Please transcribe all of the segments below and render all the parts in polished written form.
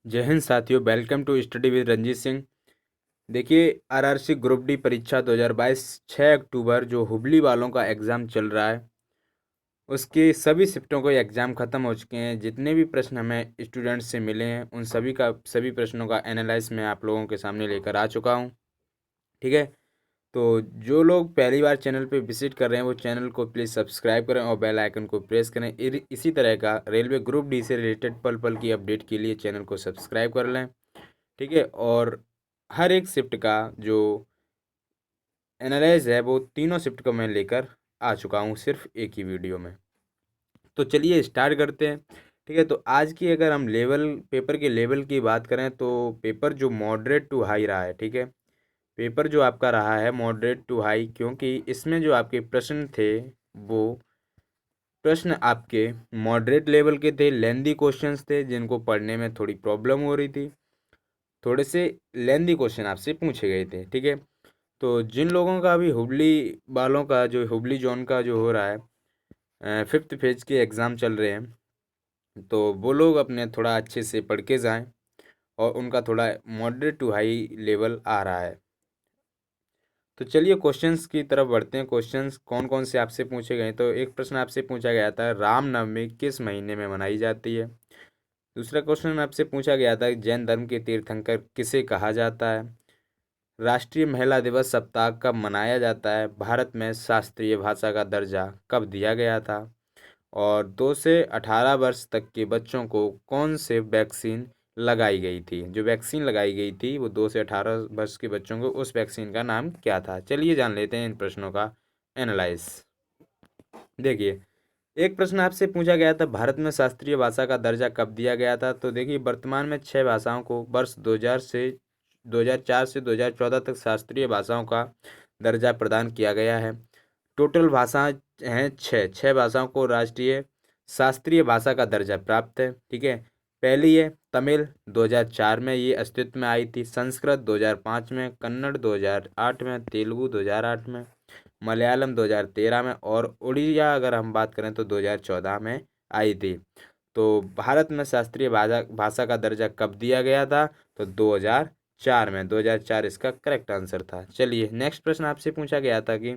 जय हिंद साथियों, welcome to study with Ranjeet Singh. देखिए, आरआरसी ग्रुप डी परीक्षा 2022 6 अक्टूबर जो हुबली वालों का एग्ज़ाम चल रहा है, उसके सभी शिफ्टों को एग्ज़ाम ख़त्म हो चुके हैं। जितने भी प्रश्न हमें स्टूडेंट्स से मिले हैं, उन सभी प्रश्नों का एनालाइज मैं आप लोगों के सामने लेकर आ चुका हूँ। ठीक है, तो जो लोग पहली बार चैनल पे विजिट कर रहे हैं, वो चैनल को प्लीज़ सब्सक्राइब करें और बेल आइकन को प्रेस करें। इसी तरह का रेलवे ग्रुप डी से रिलेटेड पल पल की अपडेट के लिए चैनल को सब्सक्राइब कर लें। ठीक है, और हर एक शिफ्ट का जो एनालाइज है वो तीनों शिफ्ट को मैं लेकर आ चुका हूँ सिर्फ एक ही वीडियो में। तो चलिए स्टार्ट करते हैं। ठीक है, तो आज की अगर हम पेपर के लेवल की बात करें तो पेपर जो मॉडरेट टू हाई रहा है। ठीक है, पेपर जो आपका रहा है मॉडरेट टू हाई, क्योंकि इसमें जो आपके प्रश्न थे वो प्रश्न आपके मॉडरेट लेवल के थे, लेंदी क्वेश्चंस थे जिनको पढ़ने में थोड़ी प्रॉब्लम हो रही थी। थोड़े से लेंदी क्वेश्चन आपसे पूछे गए थे। ठीक है, तो जिन लोगों का अभी हुबली वालों का जो हुबली जोन का जो हो रहा है, फिफ्थ फेज के एग्ज़ाम चल रहे हैं, तो वो लोग अपने थोड़ा अच्छे से पढ़ के जाएं और उनका थोड़ा मॉडरेट टू हाई लेवल आ रहा है। तो चलिए क्वेश्चंस की तरफ बढ़ते हैं। क्वेश्चंस कौन कौन से आपसे पूछे गए, तो एक प्रश्न आपसे पूछा गया था, रामनवमी किस महीने में मनाई जाती है। दूसरा क्वेश्चन आपसे पूछा गया था, जैन धर्म के तीर्थंकर किसे कहा जाता है। राष्ट्रीय महिला दिवस सप्ताह कब मनाया जाता है। भारत में शास्त्रीय भाषा का दर्जा कब दिया गया था। और 2 से 18 वर्ष तक के बच्चों को कौन से वैक्सीन लगाई गई थी। जो वैक्सीन लगाई गई थी वो 2 से 18 वर्ष के बच्चों को, उस वैक्सीन का नाम क्या था। चलिए जान लेते हैं इन प्रश्नों का एनालाइज। देखिए, एक प्रश्न आपसे पूछा गया था, भारत में शास्त्रीय भाषा का दर्जा कब दिया गया था। तो देखिए, वर्तमान में 6 भाषाओं को वर्ष 2004 से 2014 तक शास्त्रीय भाषाओं का दर्जा प्रदान किया गया है। टोटल भाषाएं हैं 6 भाषाओं को राष्ट्रीय शास्त्रीय भाषा का दर्जा प्राप्त है। ठीक है, पहली है तमिल, 2004 में ये अस्तित्व में आई थी। संस्कृत 2005 में, कन्नड़ 2008 में, तेलुगु 2008 में, मलयालम 2013 में, और उड़िया अगर हम बात करें तो 2014 में आई थी। तो भारत में शास्त्रीय भाषा भाषा का दर्जा कब दिया गया था, तो 2004 में। 2004 इसका करेक्ट आंसर था। चलिए नेक्स्ट प्रश्न आपसे पूछा गया था कि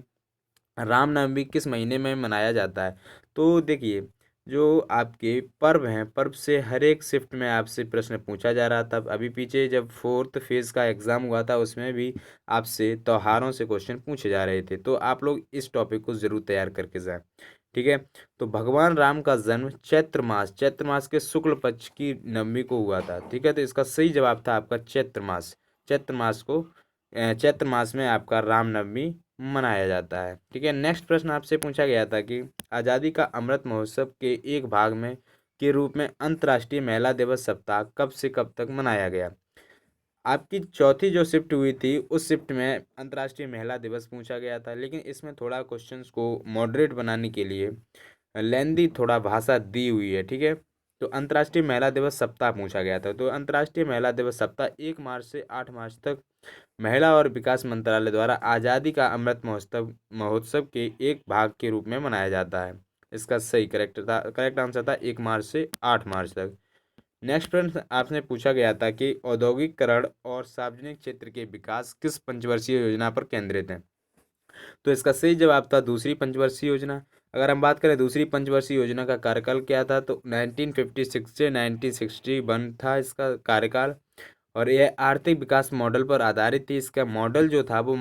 रामनवमी किस महीने में मनाया जाता है। तो देखिए, जो आपके पर्व हैं, पर्व से हर एक शिफ्ट में आपसे प्रश्न पूछा जा रहा था। अभी पीछे जब फोर्थ फेज का एग्ज़ाम हुआ था, उसमें भी आपसे त्योहारों से क्वेश्चन पूछे जा रहे थे। तो आप लोग इस टॉपिक को ज़रूर तैयार करके जाएं। ठीक है, तो भगवान राम का जन्म चैत्र मास के शुक्ल पक्ष की नवमी को हुआ था। ठीक है, तो इसका सही जवाब था आपका चैत्र मास को चैत्र मास में आपका रामनवमी मनाया जाता है। ठीक है, नेक्स्ट प्रश्न आपसे पूछा गया था कि आज़ादी का अमृत महोत्सव के एक भाग में के रूप में अंतर्राष्ट्रीय महिला दिवस सप्ताह कब से कब तक मनाया गया। आपकी चौथी जो शिफ्ट हुई थी, उस शिफ्ट में अंतर्राष्ट्रीय महिला दिवस पूछा गया था, लेकिन इसमें थोड़ा क्वेश्चंस को मॉडरेट बनाने के लिए लेंदी थोड़ा भाषा दी हुई है। ठीक है, तो अंतर्राष्ट्रीय महिला दिवस सप्ताह पूछा गया था। तो अंतर्राष्ट्रीय महिला दिवस सप्ताह 1 मार्च से 8 मार्च तक महिला और विकास मंत्रालय द्वारा आज़ादी का अमृत महोत्सव महोत्सव के एक भाग के रूप में मनाया जाता है। इसका सही करेक्ट आंसर था 1 मार्च से 8 मार्च तक। नेक्स्ट प्रश्न आपने पूछा गया था कि औद्योगिकरण और सार्वजनिक क्षेत्र के विकास किस पंचवर्षीय योजना पर केंद्रित है। तो इसका सही जवाब था दूसरी पंचवर्षीय योजना। अगर हम बात करें दूसरी पंचवर्षीय योजना का कार्यकाल क्या था, तो 1956 से 1961 था इसका कार्यकाल। और यह आर्थिक विकास मॉडल पर आधारित थी। इसका मॉडल जो था वो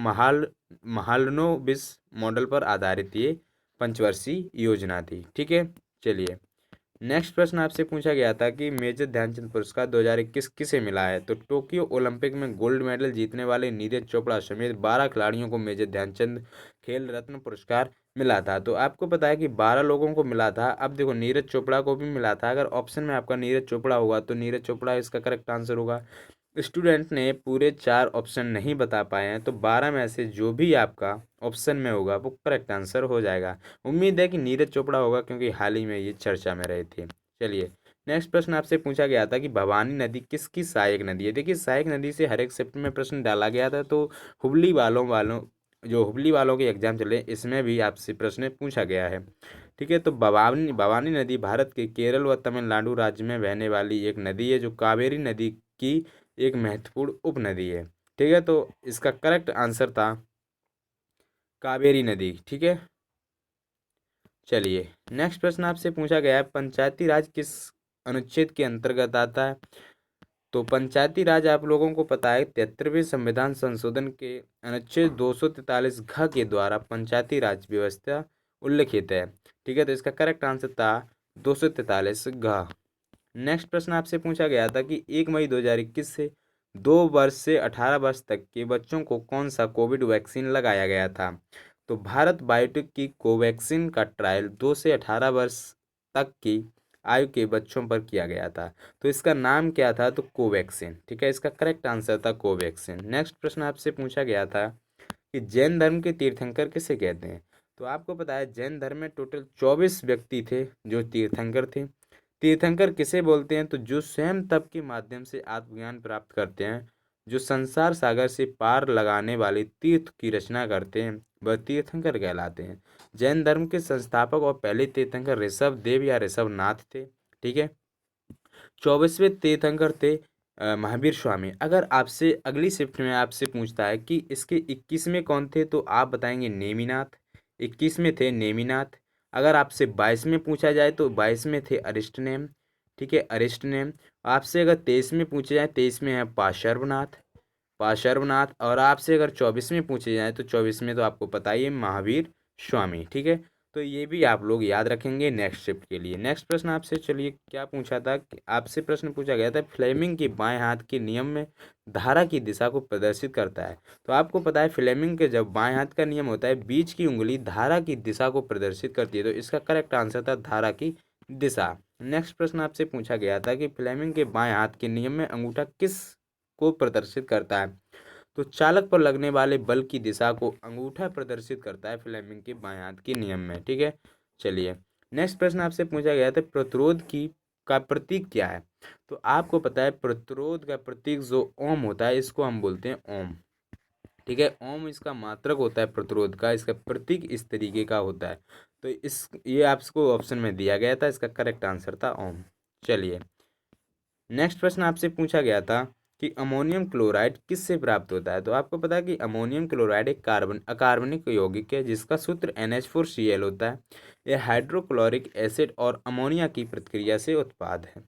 महालनोबिस मॉडल पर आधारित ये पंचवर्षीय योजना थी। ठीक है, चलिए नेक्स्ट प्रश्न आपसे पूछा गया था कि मेजर ध्यानचंद पुरस्कार 2021 किसे मिला है। तो टोक्यो ओलंपिक में गोल्ड मेडल जीतने वाले नीरज चोपड़ा समेत 12 खिलाड़ियों को मेजर ध्यानचंद खेल रत्न पुरस्कार मिला था। तो आपको पता है कि 12 लोगों को मिला था। अब देखो, नीरज चोपड़ा को भी मिला था। अगर ऑप्शन में आपका नीरज चोपड़ा होगा तो नीरज चोपड़ा इसका करेक्ट आंसर होगा। स्टूडेंट ने पूरे 4 ऑप्शन नहीं बता पाए हैं, तो 12 में से जो भी आपका ऑप्शन में होगा वो करेक्ट आंसर हो जाएगा। उम्मीद है कि नीरज चोपड़ा होगा, क्योंकि हाल ही में ये चर्चा में रहे थे। चलिए नेक्स्ट प्रश्न आपसे पूछा गया था कि भवानी नदी किसकी सहायक नदी है। देखिए, सहायक नदी से हर एक शिफ्ट में प्रश्न डाला गया था। तो हुबली वालों वालों जो हुबली वालों के एग्जाम चले, इसमें भी आपसे प्रश्न पूछा गया है। ठीक है। तो भवानी भवानी नदी भारत के केरल व तमिलनाडु राज्य में बहने वाली एक नदी है, जो कावेरी नदी की एक महत्वपूर्ण उपनदी है। ठीक है, तो इसका करेक्ट आंसर था कावेरी नदी। ठीक है, चलिए नेक्स्ट प्रश्न आपसे पूछा गया है, पंचायती राज किस अनुच्छेद के अंतर्गत आता है? तो पंचायती राज आप लोगों को पता है 73वें संविधान संशोधन के अनुच्छेद 243 घ के द्वारा पंचायती राज व्यवस्था उल्लिखित है। ठीक है, तो इसका करेक्ट आंसर था 243 घ। नेक्स्ट प्रश्न आपसे पूछा गया था कि 1 मई 2021 से 2 वर्ष से 18 वर्ष तक के बच्चों को कौन सा कोविड वैक्सीन लगाया गया था? तो भारत बायोटेक की कोवैक्सीन का ट्रायल 2 से 18 वर्ष तक की आयु के बच्चों पर किया गया था। तो इसका नाम क्या था? तो कोवैक्सीन। ठीक है, इसका करेक्ट आंसर था कोवैक्सीन। नेक्स्ट प्रश्न आपसे पूछा गया था कि जैन धर्म के तीर्थंकर किसे कहते हैं? तो आपको पता है जैन धर्म में टोटल 24 व्यक्ति थे जो तीर्थंकर थे। तीर्थंकर किसे बोलते हैं? तो जो स्वयं तप के माध्यम से आत्मज्ञान प्राप्त करते हैं, जो संसार सागर से पार लगाने वाले तीर्थ की रचना करते हैं, वह तीर्थंकर कहलाते हैं। जैन धर्म के संस्थापक और पहले तीर्थंकर ऋषभ देव या ऋषभ नाथ थे। ठीक है, 24वें तीर्थंकर थे महावीर स्वामी। अगर आपसे अगली शिफ्ट में आपसे पूछता है कि इसके 21वें कौन थे, तो आप बताएंगे नेमिनाथ। 21वें थे नेमिनाथ। अगर आपसे 22वें पूछा जाए तो 22वें थे अरिस्टनेम। ठीक है, अरिस्टनेम। आपसे अगर 23वें पूछे जाए, 23वें है पाशर्वनाथ। पाशर्वनाथ। और आपसे अगर 24वें पूछे जाए तो 24वें तो आपको पता ही है महावीर स्वामी। ठीक है, तो ये भी आप लोग याद रखेंगे नेक्स्ट शिफ्ट के लिए। नेक्स्ट प्रश्न आपसे, चलिए क्या पूछा था कि आपसे प्रश्न पूछा गया था फ्लेमिंग के बाएं हाथ के नियम में धारा की दिशा को प्रदर्शित करता है। तो आपको पता है फ्लेमिंग के जब बाएं हाथ का नियम होता है, बीच की उंगली धारा की दिशा को प्रदर्शित करती है। तो इसका करेक्ट आंसर था धारा की दिशा। नेक्स्ट प्रश्न आपसे पूछा गया था कि फ्लेमिंग के बाएं हाथ के नियम में अंगूठा किस को प्रदर्शित करता है? तो चालक पर लगने वाले बल की दिशा को अंगूठा प्रदर्शित करता है फ्लेमिंग के बाएं हाथ के नियम में। ठीक है, चलिए नेक्स्ट प्रश्न आपसे पूछा गया था प्रतिरोध की का प्रतीक क्या है? तो आपको पता है प्रतिरोध का प्रतीक जो ओम होता है, इसको हम बोलते हैं ओम। ठीक है, ओम इसका मात्रक होता है प्रतिरोध का, इसका प्रतीक इस तरीके का होता है। तो इस ये आपको ऑप्शन में दिया गया था, इसका करेक्ट आंसर था ओम। चलिए नेक्स्ट प्रश्न आपसे पूछा गया था कि अमोनियम क्लोराइड किससे प्राप्त होता है? तो आपको पता है कि अमोनियम क्लोराइड एक अकार्बनिक यौगिक है जिसका सूत्र NH4Cl होता है। यह हाइड्रोक्लोरिक एसिड और अमोनिया की प्रतिक्रिया से उत्पाद है।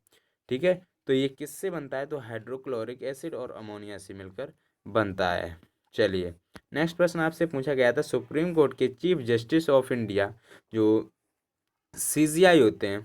ठीक है, तो ये किससे बनता है? तो हाइड्रोक्लोरिक एसिड और अमोनिया से मिलकर बनता है। चलिए नेक्स्ट प्रश्न आपसे पूछा गया था सुप्रीम कोर्ट के चीफ जस्टिस ऑफ इंडिया जो CJI होते हैं,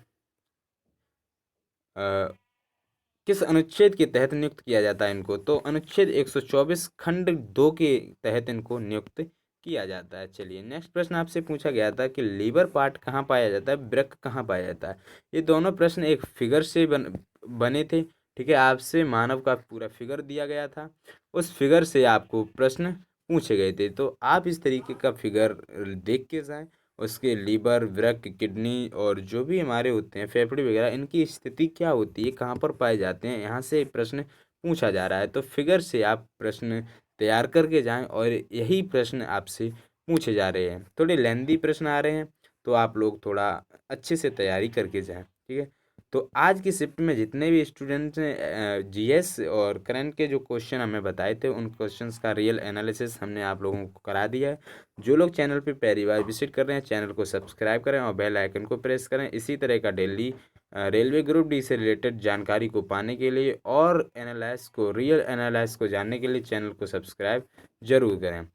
किस अनुच्छेद के तहत नियुक्त किया जाता है इनको? तो अनुच्छेद 124 खंड 2 के तहत इनको नियुक्त किया जाता है। चलिए नेक्स्ट प्रश्न आपसे पूछा गया था कि लीवर पार्ट कहाँ पाया जाता है, वृक्क कहाँ पाया जाता है? ये दोनों प्रश्न एक फिगर से बने थे। ठीक है, आपसे मानव का पूरा फिगर दिया गया था, उस फिगर से आपको प्रश्न पूछे गए थे। तो आप इस तरीके का फिगर देख के जाएं, उसके लीवर वृक्क किडनी और जो भी हमारे होते हैं फेफड़े वगैरह, इनकी स्थिति क्या होती है, कहाँ पर पाए जाते हैं, यहाँ से प्रश्न पूछा जा रहा है। तो फिगर से आप प्रश्न तैयार करके जाएं और यही प्रश्न आपसे पूछे जा रहे हैं। थोड़े लेंदी प्रश्न आ रहे हैं, तो आप लोग थोड़ा अच्छे से तैयारी करके जाएं। ठीक है, तो आज की शिफ्ट में जितने भी स्टूडेंट्स ने GS और करंट के जो क्वेश्चन हमें बताए थे, उन क्वेश्चंस का रियल एनालिसिस हमने आप लोगों को करा दिया है। जो लोग चैनल पे पहली बार विजिट कर रहे हैं, चैनल को सब्सक्राइब करें और बेल आइकन को प्रेस करें। इसी तरह का डेली रेलवे ग्रुप डी से रिलेटेड जानकारी को पाने के लिए और एनालाइज को रियल एनालाइज को जानने के लिए चैनल को सब्सक्राइब जरूर करें।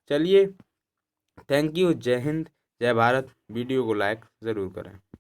चलिए, थैंक यू, जय हिंद, जय भारत। वीडियो को लाइक ज़रूर करें।